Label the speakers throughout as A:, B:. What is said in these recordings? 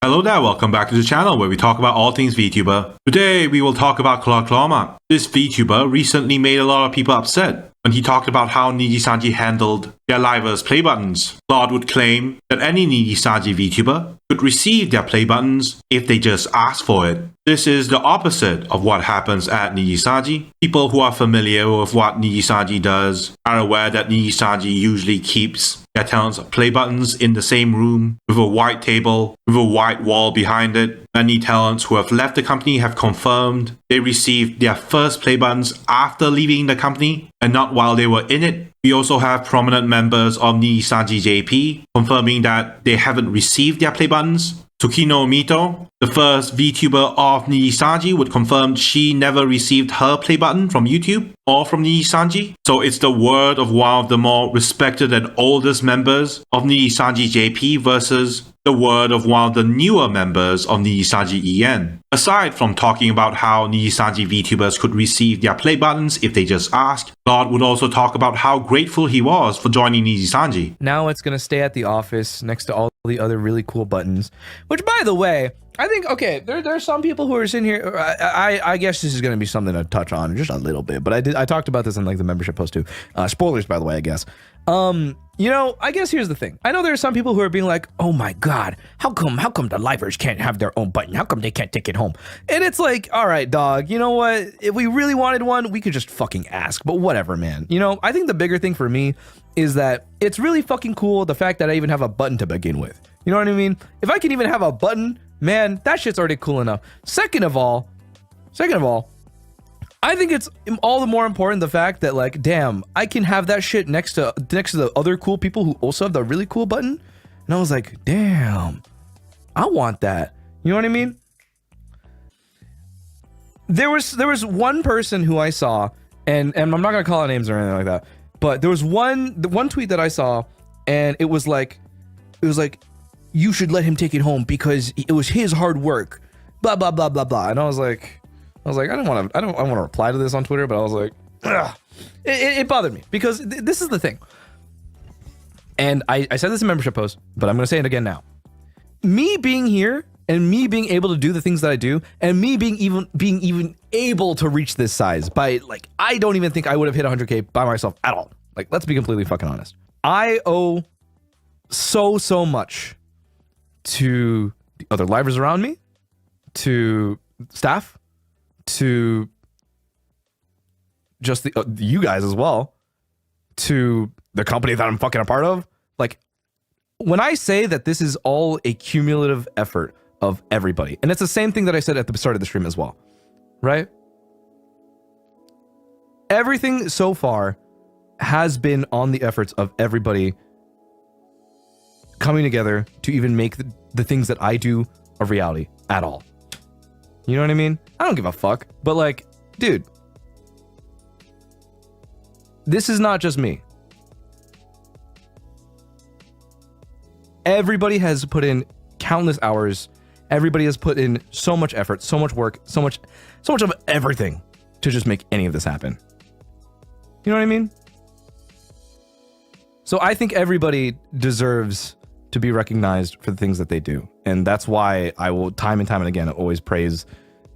A: Hello there, welcome back to the channel where we talk about all things VTuber. Today we will talk about Claude Clawmark. This VTuber recently made a lot of people upset when he talked about how Nijisanji handled their livers' play buttons. Claude would claim that any Nijisanji VTuber could receive their play buttons if they just asked for it. This is the opposite of what happens at Nijisanji. People who are familiar with what Nijisanji does are aware that Nijisanji usually keeps their talents' play buttons in the same room with a white table with a white wall behind it. Many talents who have left the company have confirmed they received their first play buttons after leaving the company and not while they were in it. We also have prominent members of Nijisanji JP confirming that they haven't received their play buttons. Tsukino Mito, the first VTuber of Nijisanji, would confirm she never received her play button from YouTube or from Nijisanji. So it's the word of one of the more respected and oldest members of Nijisanji JP versus the word of one of the newer members of Nijisanji EN. Aside from talking about how Nijisanji VTubers could receive their play buttons if they just asked, Claude would also talk about how grateful he was for joining Nijisanji.
B: Now it's going to stay at the office next to all the other really cool buttons, which, by the way, I think, okay, there are some people who are sitting here. I guess this is going to be something to touch on just a little bit, but I talked about this in like the membership post too. Spoilers, by the way, I guess. You know, I guess here's the thing. I know there are some people who are being like, oh my God, how come the livers can't have their own button? How come they can't take it home? And it's like, all right, dog, you know what? If we really wanted one, we could just fucking ask, but whatever, man. You know, I think the bigger thing for me is that it's really fucking cool the fact that I even have a button to begin with. You know what I mean? If I can even have a button, man, that shit's already cool enough. Second of all, I think it's all the more important the fact that, like, damn, I can have that shit next to the other cool people who also have the really cool button. And I was like, damn, I want that. You know what I mean? There was one person who I saw, and I'm not gonna call out names or anything like that, but there was one tweet that I saw, and it was like, you should let him take it home because it was his hard work, blah blah blah blah blah. And I was like, I don't want to reply to this on Twitter, but I was like, ugh. It bothered me because this is the thing. And I said this in membership post, but I'm going to say it again now. Me being here and me being able to do the things that I do and me being even able to reach this size by, like, I don't even think I would have hit 100K by myself at all. Like, let's be completely fucking honest. I owe so much to the other livers around me, to staff, to just you guys as well, to the company that I'm fucking a part of. Like, when I say that this is all a cumulative effort of everybody, and it's the same thing that I said at the start of the stream as well, right? Everything so far has been on the efforts of everybody coming together to even make the things that I do a reality at all. You know what I mean? I don't give a fuck. But, like, dude, this is not just me. Everybody has put in countless hours. Everybody has put in so much effort, so much work, so much of everything to just make any of this happen. You know what I mean? So I think everybody deserves to be recognized for the things that they do. And that's why I will time and again always praise,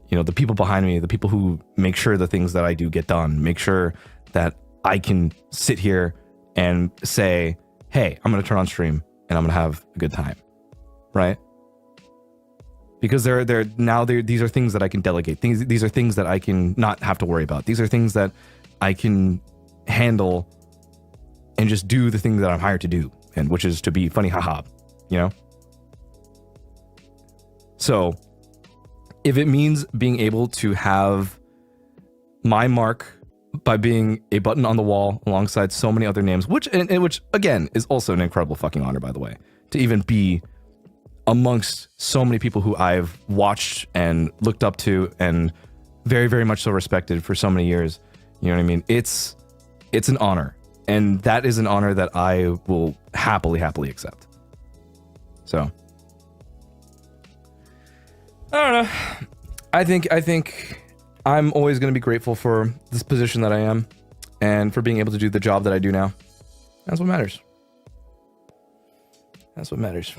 B: you know, the people behind me, the people who make sure the things that I do get done, make sure that I can sit here and say, hey, I'm going to turn on stream and I'm going to have a good time. Right? Because these are things that I can delegate. These are things that I can not have to worry about. These are things that I can handle and just do the thing that I'm hired to do, and which is to be funny, haha, you know? So if it means being able to have my mark by being a button on the wall alongside so many other names, which again is also an incredible fucking honor, by the way, to even be amongst so many people who I've watched and looked up to and very, very much so respected for so many years. You know what I mean? It's an honor. And that is an honor that I will happily accept. So, I don't know. I think I'm always going to be grateful for this position that I am and for being able to do the job that I do now. That's what matters. That's what matters.